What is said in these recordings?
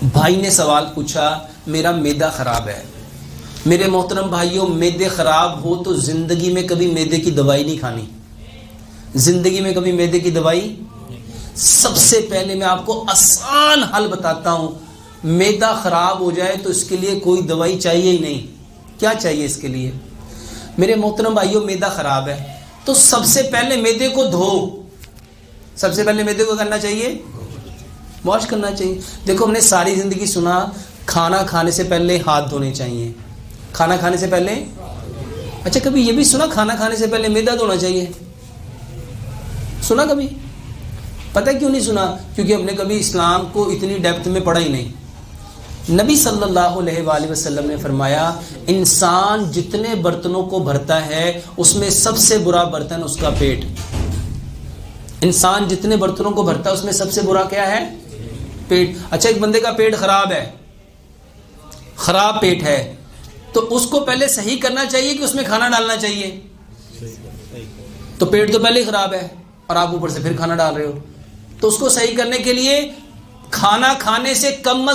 भाई ने सवाल पूछा, मेरा मैदा खराब है। मेरे मोहतरम भाइयों, मैदे खराब हो तो जिंदगी में कभी मैदे की दवाई नहीं खानी, जिंदगी में कभी मैदे की दवाई। सबसे पहले मैं आपको आसान हल बताता हूं, मैदा खराब हो जाए तो इसके लिए कोई दवाई चाहिए ही नहीं। क्या चाहिए इसके लिए? मेरे मोहतरम भाइयों, मैदा खराब है तो सबसे पहले मैदे को धो, सबसे पहले मैदे को करना चाहिए, वॉश करना चाहिए। देखो, हमने सारी जिंदगी सुना खाना खाने से पहले हाथ धोने चाहिए, खाना खाने से पहले। अच्छा, कभी यह भी सुना खाना खाने से पहले मैदा धोना चाहिए? सुना कभी? पता है क्यों नहीं सुना? क्योंकि हमने कभी इस्लाम को इतनी डेप्थ में पढ़ा ही नहीं। नबी सल्लल्लाहु अलैहि वसल्लम ने फरमाया, इंसान जितने बर्तनों को भरता है उसमें सबसे बुरा बर्तन उसका पेट। इंसान जितने बर्तनों को भरता है उसमें सबसे बुरा क्या है? पेट। अच्छा, एक बंदे का पेट खराब है, खराब पेट है, तो उसको पहले सही करना चाहिए कि उसमें खाना डालना चाहिए? तो पेट तो पहले ही खराब है और आप ऊपर से फिर खाना डाल रहे हो, तो उसको सही करने के लिए खाना खाने से कम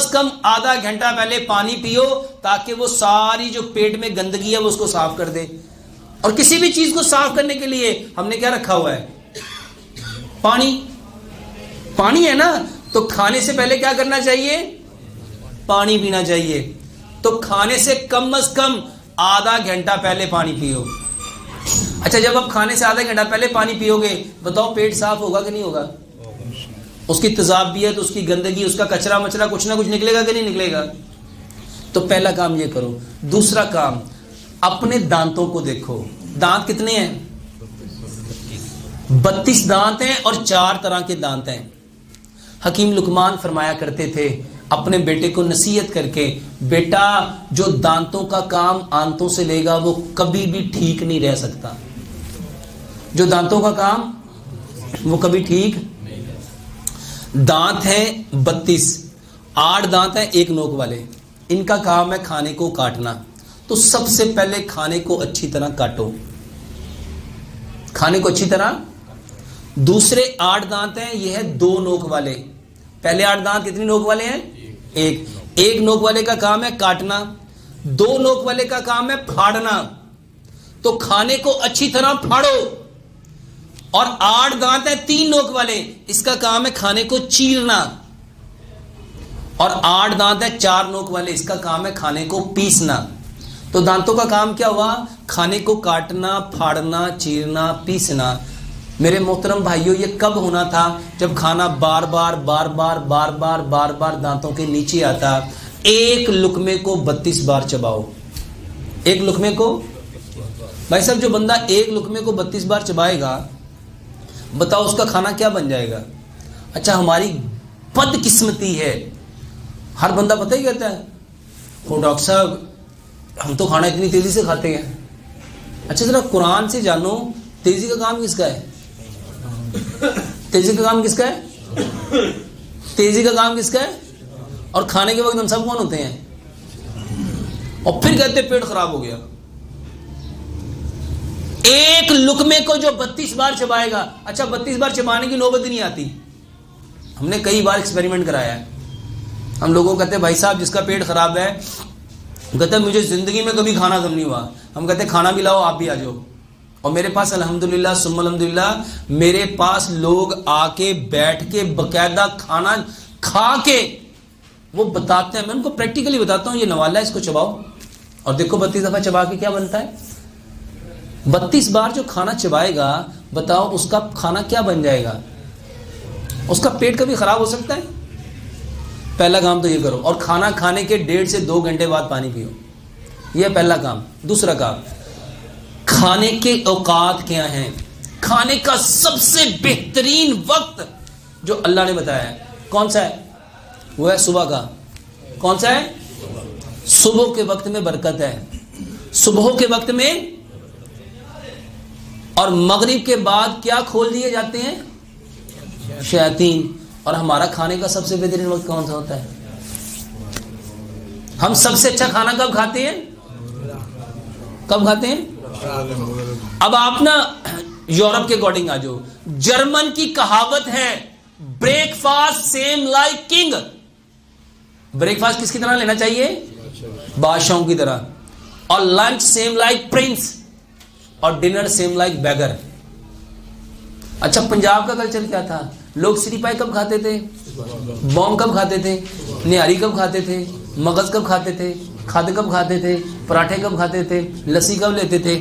आधा घंटा पहले पानी पियो, ताकि वो सारी जो पेट में गंदगी है वो उसको साफ कर दे। और किसी भी चीज को साफ करने के लिए हमने क्या रखा हुआ है? पानी। पानी है ना, तो खाने से पहले क्या करना चाहिए? पानी पीना चाहिए। तो खाने से कम आधा घंटा पहले पानी पियो। अच्छा, जब आप खाने से आधा घंटा पहले पानी पियोगे, बताओ पेट साफ होगा कि नहीं होगा? उसकी तेजाबियत, उसकी गंदगी, उसका कचरा मचरा कुछ ना कुछ निकलेगा कि नहीं निकलेगा? तो पहला काम ये करो। दूसरा काम, अपने दांतों को देखो। दांत कितने हैं? 32 दांत हैं और 4 तरह के दांत हैं। हकीम लुकमान फरमाया करते थे अपने बेटे को नसीहत करके, बेटा जो दांतों का काम आंतों से लेगा वो कभी भी ठीक नहीं रह सकता। जो दांतों का काम वो कभी ठीक। दांत हैं 32, 8 दांत हैं एक नोक वाले, इनका काम है खाने को काटना। तो सबसे पहले खाने को अच्छी तरह काटो, खाने को अच्छी तरह। दूसरे 8 दांत हैं, ये है 2 नोक वाले। पहले 8 दांत कितनी नोक वाले हैं? एक नोक वाले का काम है काटना, 2 नोक वाले का काम है फाड़ना। तो खाने को अच्छी तरह फाड़ो। और 8 दांत है 3 नोक वाले, इसका काम है खाने को चीरना। और 8 दांत है 4 नोक वाले, इसका काम है खाने को पीसना। तो दांतों का काम क्या हुआ? खाने को काटना, फाड़ना, चीरना, पीसना। मेरे मोहतरम भाइयों, ये कब होना था? जब खाना बार बार दांतों के नीचे आता। एक लुकमे को 32 बार चबाओ। एक लुकमे को, भाई साहब, जो बंदा एक लुकमे को 32 बार चबाएगा, बताओ उसका खाना क्या बन जाएगा? अच्छा, हमारी बदकिस्मती है, हर बंदा पता ही कहता है, हो डॉक्टर साहब हम तो खाना इतनी तेजी से खाते हैं। अच्छा, जरा कुरान से जानो, तेजी का काम किसका है? तेजी का काम किसका है? तेजी का काम किसका है? और खाने के वक्त हम सब कौन होते हैं? और फिर कहते पेट खराब हो गया। एक लुकमे को जो 32 बार चबाएगा, अच्छा 32 बार चबाने की नौबत नहीं आती। हमने कई बार एक्सपेरिमेंट कराया है। हम लोगों को कहते हैं भाई साहब जिसका पेट खराब है, कहते हैं मुझे जिंदगी में कभी खाना कम नहीं हुआ। हम कहते हैं खाना भी लाओ, आप भी आ जाओ। और मेरे पास अल्हम्दुलिल्लाह सुम्मा अल्हम्दुलिल्लाह, मेरे पास लोग आके बैठ के बकायदा खाना खा के वो बताते हैं। मैं उनको प्रैक्टिकली बताता हूँ, ये नवाला है, इसको चबाओ और देखो 32 दफा चबा के क्या बनता है। 32 बार जो खाना चबाएगा, बताओ उसका खाना क्या बन जाएगा? उसका पेट कभी खराब हो सकता है? पहला काम तो ये करो। और खाना खाने के 1.5 से 2 घंटे बाद पानी पियो, यह पहला काम। दूसरा काम, खाने के औकात क्या हैं? खाने का सबसे बेहतरीन वक्त जो अल्लाह ने बताया है कौन सा है? वो है सुबह का। कौन सा है? सुबह के वक्त में बरकत है, सुबह के वक्त में। और मगरिब के बाद क्या खोल दिए जाते हैं? शैतान। और हमारा खाने का सबसे बेहतरीन वक्त कौन सा होता है? हम सबसे अच्छा खाना कब खाते हैं? कब खाते हैं? अब आप ना यूरोप के अकॉर्डिंग आ जाओ। जर्मन की कहावत है, breakfast same like king. Breakfast किसकी तरह लेना चाहिए? बादशाहों की तरह। और लंच सेम लाइक प्रिंस और डिनर सेम लाइक बेगर। अच्छा, पंजाब का कल्चर क्या था? लोग सिरी पाई कब खाते थे? बॉम्ब कब खाते थे? निहारी कब खाते थे? मगज कब खाते थे? खाद कब खाते थे? पराठे कब खाते थे? लस्सी कब लेते थे?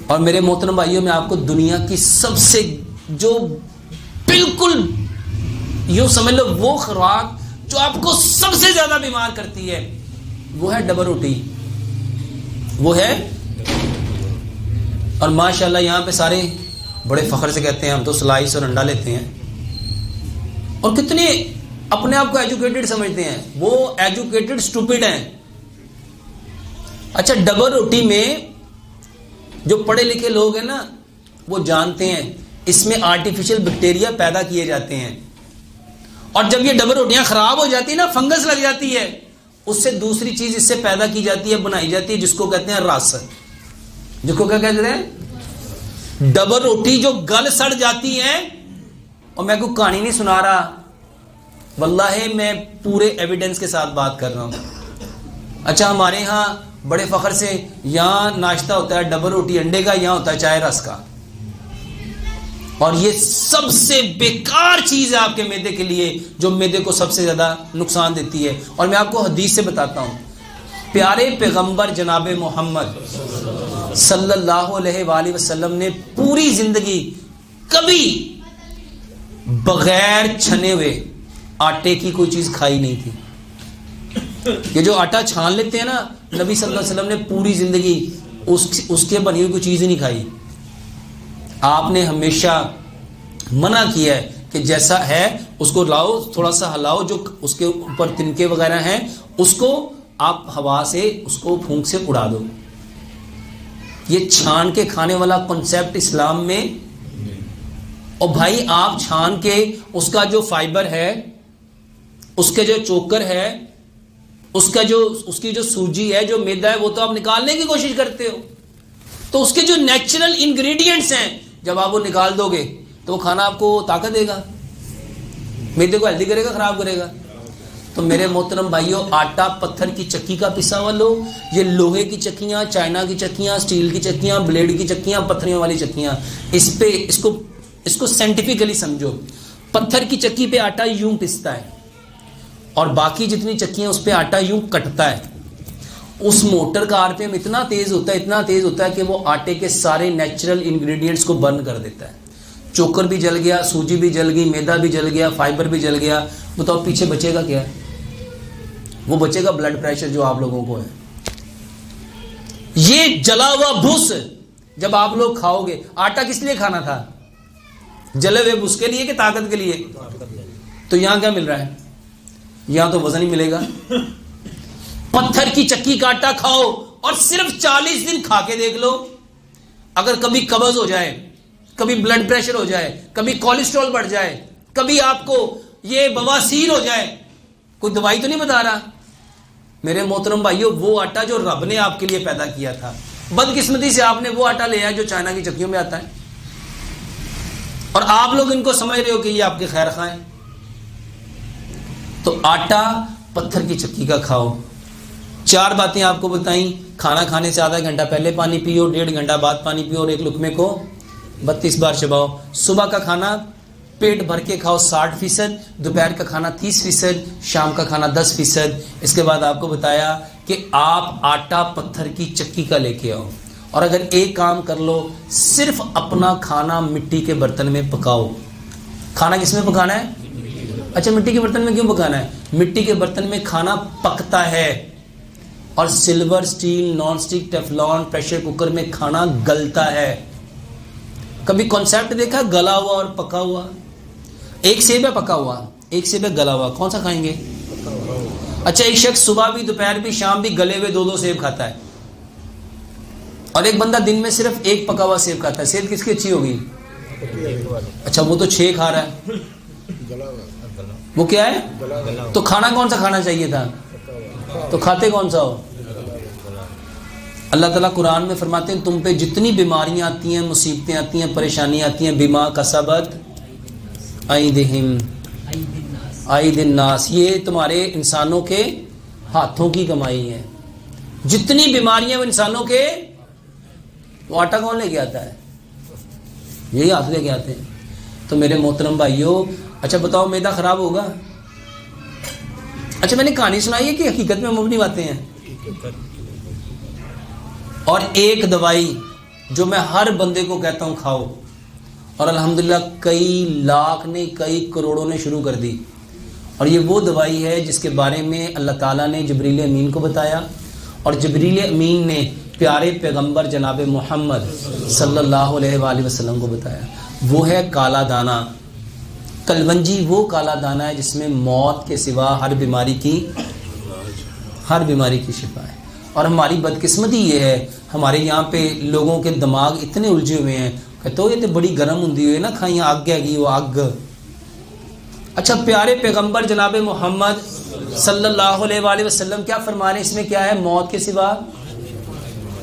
और मेरे मोहतरम भाइयों, मैं आपको दुनिया की सबसे जो बिल्कुल यूं समझ लो वो खुराक जो आपको सबसे ज्यादा बीमार करती है वो है डबल रोटी, वो है। और माशाल्लाह यहां पे सारे बड़े फख्र से कहते हैं हम तो स्लाइस और अंडा लेते हैं, और कितने अपने आप को एजुकेटेड समझते हैं। वो एजुकेटेड स्टूपिड हैं। अच्छा, डबल रोटी में जो पढ़े लिखे लोग हैं ना वो जानते हैं इसमें आर्टिफिशियल बैक्टीरिया पैदा किए जाते हैं, और जब ये डबल रोटियां खराब हो जाती है ना, फंगस लग जाती है, उससे दूसरी चीज इससे पैदा की जाती है, बनाई जाती है, जिसको कहते हैं रस। जिसको क्या कहते हैं? डबल रोटी जो गल सड़ जाती है। और मैं कोई कहानी नहीं सुना रहा, वल्लाही मैं पूरे एविडेंस के साथ बात कर रहा हूं। अच्छा, हमारे यहां बड़े फख्र से यहां नाश्ता होता है डबल रोटी अंडे का, यहां होता है चाय रस का। और ये सबसे बेकार चीज है आपके मैदे के लिए, जो मैदे को सबसे ज्यादा नुकसान देती है। और मैं आपको हदीस से बताता हूं, प्यारे पैगंबर जनाब मोहम्मद सल्लल्लाहु अलैहि वसल्लम ने पूरी जिंदगी कभी बगैर छने हुए आटे की कोई चीज खाई नहीं थी। ये जो आटा छान लेते हैं ना, नबी सल्लल्लाहु अलैहि वसल्लम ने पूरी जिंदगी उसके बनी हुई कोई चीज ही नहीं खाई। आपने हमेशा मना किया है कि जैसा है उसको लाओ, थोड़ा सा हिलाओ, जो उसके ऊपर तिनके वगैरह हैं उसको आप हवा से, उसको फूंक से उड़ा दो। ये छान के खाने वाला कॉन्सेप्ट इस्लाम में। और भाई आप छान के उसका जो फाइबर है, उसके जो चोकर है, उसकी जो सूजी है, जो मैदा है, वो तो आप निकालने की कोशिश करते हो। तो उसके जो नेचुरल इंग्रेडिएंट्स हैं, जब आप वो निकाल दोगे तो वो खाना आपको ताकत देगा, मैदे को हेल्दी करेगा, खराब करेगा। तो मेरे मोहतरम भाइयों, आटा पत्थर की चक्की का पिसा हुआ लो, ये लोहे की चक्कियां, चाइना की चक्कियां, स्टील की चक्कियां, ब्लेड की चक्कियां, पत्थरियों वाली चक्कियां, इसको साइंटिफिकली समझो। पत्थर की चक्की पे आटा यूं पिसता है और बाकी जितनी चक्कियां उस पे आटा यूं कटता है। उस मोटर का आरपीएम इतना तेज होता है कि वो आटे के सारे नेचुरल इंग्रेडिएंट्स को बर्न कर देता है। चोकर भी जल गया, सूजी भी जल गई, मैदा भी जल गया, फाइबर भी जल गया। बताओ पीछे बचेगा क्या? वो बचेगा ब्लड प्रेशर जो आप लोगों को है। ये जला हुआ भूस जब आप लोग खाओगे, आटा किस लिए खाना था? जले हुए भूस के लिए कि ताकत के लिए? तो यहां क्या मिल रहा है? यहां तो वजन ही मिलेगा। पत्थर की चक्की का आटा खाओ और सिर्फ 40 दिन खा के देख लो, अगर कभी कब्ज हो जाए, कभी ब्लड प्रेशर हो जाए, कभी कोलेस्ट्रॉल बढ़ जाए, कभी आपको ये बवासीर हो जाए, कोई दवाई तो नहीं बता रहा। मेरे मोहतरम भाइयों, वो आटा जो रब ने आपके लिए पैदा किया था, बदकिस्मती से आपने वो आटा लिया जो चाइना की चक्कियों में आता है, और आप लोग इनको समझ रहे हो कि ये आपके खैर खाएं। तो आटा पत्थर की चक्की का खाओ। 4 बातें आपको बताई। खाना खाने से आधा घंटा पहले पानी पियो, 1.5 घंटा बाद पानी पियो, और एक लुकमे को 32 बार चबाओ। सुबह का खाना पेट भर के खाओ 60%, दोपहर का खाना 30%, शाम का खाना 10%। इसके बाद आपको बताया कि आप आटा पत्थर की चक्की का लेके आओ, और अगर एक काम कर लो, सिर्फ अपना खाना मिट्टी के बर्तन में पकाओ। खाना किसमें पकाना है? अच्छा, मिट्टी के बर्तन में क्यों पकाना है? मिट्टी के बर्तन में खाना पकता है, और silver, steel, non stick, Teflon, pressure cooker में खाना गलता है। कभी कॉन्सेप्ट देखा गला हुआ और पका हुआ? एक सेब है पका हुआ, एक सेब है गला हुआ, कौन सा खाएंगे? अच्छा, एक शख्स सुबह भी, दोपहर भी, शाम भी गले हुए 2-2 सेब खाता है, और एक बंदा दिन में सिर्फ एक पका हुआ सेब खाता है। सेहत किसकी अच्छी होगी? अच्छा, वो तो 6 खा रहा है, वो क्या है? तो खाना कौन सा खाना चाहिए था? तो खाते कौन सा हो? अल्लाह ताला कुरान में फरमाते हैं, तुम पे जितनी बीमारियां आती हैं, मुसीबतें आती हैं, परेशानियां आती हैं, बिमा कसबत ऐदिहिम, आई दिन नास, ये तुम्हारे इंसानों के हाथों की कमाई है। जितनी बीमारियां वो इंसानों के, वो आटा कौन लेके आता है? यही हाथ लेके आते हैं। तो मेरे मोहतरम भाइयों, अच्छा बताओ मैदा खराब होगा? अच्छा मैंने कहानी सुनाई है कि हकीकत में मुमकिन बातें हैं। और एक दवाई जो मैं हर बंदे को कहता हूं खाओ, और अल्हम्दुलिल्लाह कई लाख ने, कई करोड़ों ने शुरू कर दी। और ये वो दवाई है जिसके बारे में अल्लाह ताला ने जिब्रील अमीन को बताया, और जिब्रील अमीन ने प्यारे पैगंबर जनाब मोहम्मद सल्लल्लाहु अलैहि वसल्लम को बताया। वो है काला दाना। कलवंजी वो काला दाना है जिसमें मौत के सिवा हर बीमारी की शिफा है। और हमारी बदकिस्मती ये है, हमारे यहाँ पे लोगों के दिमाग इतने उलझे हुए हैं, कहते हो ये तो बड़ी गर्म होंगी हुई है ना, खाई आग हैगी वो आग। अच्छा प्यारे पैगंबर जनाब मोहम्मद सल्लल्लाहु अलैहि वसल्लम क्या फरमा रहे हैं? इसमें क्या है? मौत के सिवा।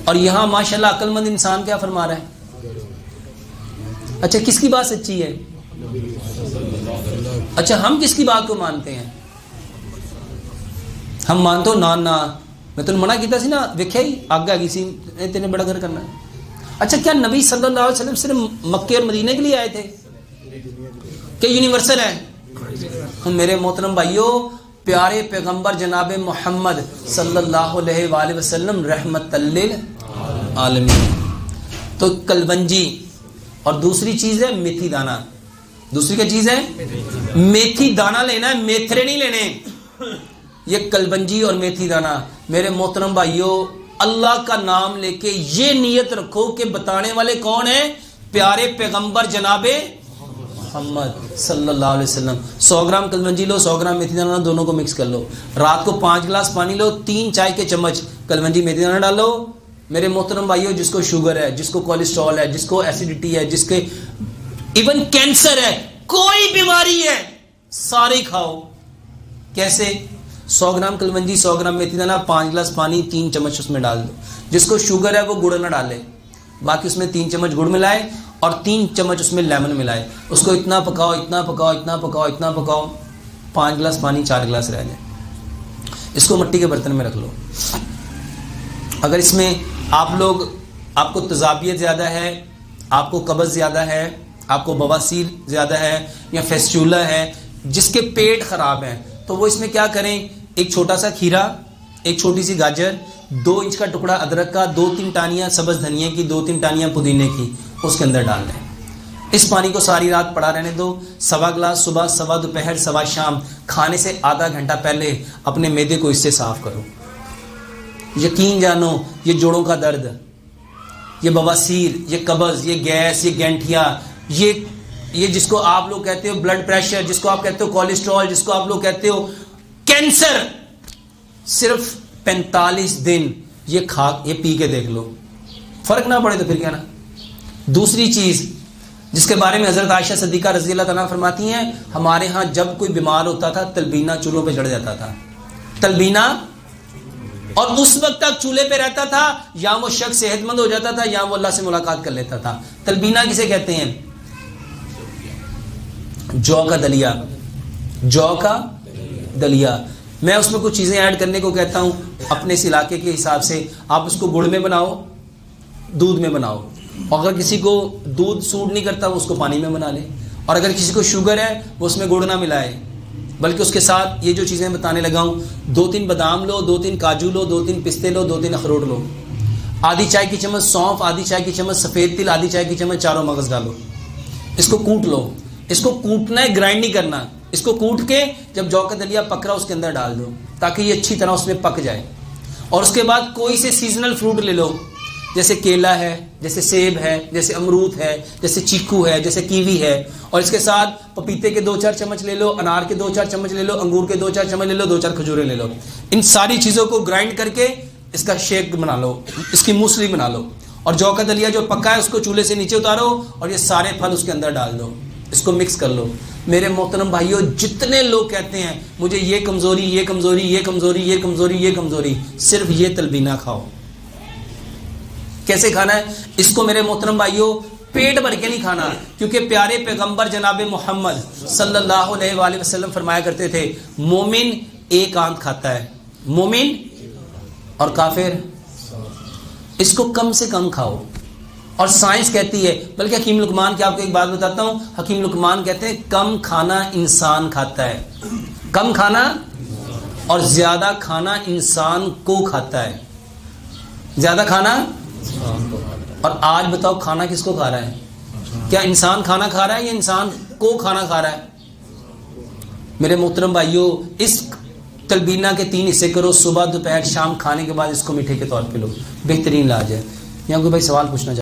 और यहाँ माशाल्लाह अक्लमंद इंसान क्या फरमा रहा है? अच्छा किसकी बात सच्ची है? अच्छा हम किसकी बात को मानते हैं? हम मानते हो ना ना मैं तुम मना किया सी ना, वेख्या ही आग आ गई सी, तेने बड़ा घर करना है। अच्छा क्या नबी सल्लल्लाहु अलैहि वसल्लम सिर्फ मक्के और मदीने के लिए आए थे? क्या यूनिवर्सल है? मेरे मोहतरम भाइयों, प्यारे पैगंबर जनाब मोहम्मद सल्लल्लाहु अलैहि वसल्लम रहमतल लिल आलमीन। तो कलवंजी, और दूसरी चीज है मेथी दाना। दूसरी क्या चीज है? मेथी दाना लेना है, मेथरे नहीं लेने। ये कलवंजी और मेथी दाना, मेरे मोहतरम भाइयों, अल्लाह का नाम लेके ये नियत रखो कि बताने वाले कौन है? प्यारे पैगंबर जनाबे मोहम्मद सल्लल्लाहु अलैहि वसल्लम। 100 ग्राम कलवंजी लो, 100 ग्राम मेथी दाना, दोनों को मिक्स कर लो। रात को 5 गिलास पानी लो, 3 चाय के चम्मच कलवंजी मेथी दाना डालो। मेरे मोहतरम भाइयों, जिसको शुगर है, जिसको कोलेस्ट्रॉल है, जिसको एसिडिटी है, जिसके इवन कैंसर है, कोई बीमारी है, सारे खाओ। कैसे? 100 ग्राम कलवंजी, 100 ग्राम मेथी दाना, 5 गिलास पानी, 3 चम्मच उसमें डाल दो। जिसको शुगर है वो गुड़ ना डाले, बाकी उसमें 3 चम्मच गुड़ मिलाए और 3 चम्मच उसमें लेमन मिलाए। उसको इतना पकाओ, इतना पकाओ, इतना पकाओ, इतना पकाओ, 5 गिलास पानी, 4 गिलास रह जाए। इसको मिट्टी के बर्तन में रख लो। अगर इसमें आपको तजाबियत ज़्यादा है, आपको कब्ज़ ज़्यादा है, आपको बवासीर ज़्यादा है, या फेस्चूला है, जिसके पेट ख़राब है, तो वो इसमें क्या करें? एक छोटा सा खीरा, एक छोटी सी गाजर, 2 इंच का टुकड़ा अदरक का, 2-3 टानियाँ सब्ज़ धनिया की, 2-3 टानियाँ पुदीने की, उसके अंदर डाल दें। इस पानी को सारी रात पड़ा रहने दो। 1.25 गिलास सुबह, 1.25 दोपहर, 1.25 शाम, खाने से आधा घंटा पहले अपने मैदे को इससे साफ करो। यकीन जानो, ये जोड़ों का दर्द, ये बवासीर, ये कब्ज़, ये गैस, ये गैंठिया, ये जिसको आप लोग कहते हो ब्लड प्रेशर, जिसको आप कहते हो कोलेस्ट्रॉल, जिसको आप लोग कहते हो कैंसर, सिर्फ 45 दिन ये पी के देख लो, फर्क ना पड़े तो फिर क्या ना। दूसरी चीज जिसके बारे में हजरत आयशा सिद्दीका रज़ी अल्लाह तआला फरमाती हैं, हमारे यहाँ जब कोई बीमार होता था तलबीना चूल्हों पे चढ़ जाता था, तलबीना, और उस वक्त तक चूल्हे पे रहता था, या वो शख्स सेहतमंद हो जाता था या वो अल्लाह से मुलाकात कर लेता था। तलबीना किसे कहते हैं? जौ का दलिया, जौ का दलिया। मैं उसमें कुछ चीजें ऐड करने को कहता हूं अपने इस इलाके के हिसाब से। आप उसको गुड़ में बनाओ, दूध में बनाओ, और अगर किसी को दूध सूट नहीं करता वो उसको पानी में बना ले, और अगर किसी को शुगर है वो उसमें गुड़ ना मिलाए, बल्कि उसके साथ ये जो चीज़ें बताने लगा हूँ, 2-3 बादाम लो, 2-3 काजू लो, 2-3 पिस्ते लो, 2-3 अखरोट लो, आधी चाय की चम्मच सौंफ, आधी चाय की चम्मच सफ़ेद तिल, आधी चाय की चम्मच चारों मगज डालो। इसको कूट लो। इसको कूटना है, ग्राइंड नहीं करना। इसको कूट के जब जौ का दलिया पक रहा उसके अंदर डाल दो, ताकि ये अच्छी तरह उसमें पक जाए। और उसके बाद कोई से सीजनल फ्रूट ले लो, जैसे केला है, जैसे सेब है, जैसे अमरूद है, जैसे चीकू है, जैसे कीवी है, और इसके साथ पपीते के 2-4 चम्मच ले लो, अनार के 2-4 चम्मच ले लो, अंगूर के 2-4 चम्मच ले लो, 2-4 खजूरें ले लो। इन सारी चीज़ों को ग्राइंड करके इसका शेक बना लो, इसकी मूसली बना लो, और जौ का दलिया जो पका है उसको चूल्हे से नीचे उतारो और ये सारे फल उसके अंदर डाल दो, इसको मिक्स कर लो। मेरे मोहतरम भाइयों, जितने लोग कहते हैं मुझे ये कमज़ोरी, ये कमज़ोरी, ये कमज़ोरी, ये कमज़ोरी, ये कमज़ोरी, सिर्फ ये तलबीना खाओ। कैसे खाना है इसको? मेरे मोहतरम भाइयों, पेट भर के नहीं खाना, क्योंकि प्यारे पैगंबर जनाब मोहम्मद सल्लल्लाहु अलैहि वसल्लम फरमाया करते थे, मोमिन एक आंत खाता है, मोमिन, और काफिर इसको कम से कम खाओ। और साइंस कहती है, बल्कि हकीम लुकमान की आपको एक बात बताता हूं, हकीम लुकमान कहते हैं कम खाना इंसान खाता है, कम खाना, और ज्यादा खाना इंसान को खाता है, ज्यादा खाना। और आज बताओ खाना किसको खा रहा है? क्या इंसान खाना खा रहा है या इंसान को खाना खा रहा है? मेरे मोहतरम भाइयों, इस तलबीना के 3 हिस्से करो, सुबह दोपहर शाम, खाने के बाद इसको मीठे के तौर पे लो, बेहतरीन इलाज है। यहाँ कोई भाई सवाल पूछना चाहते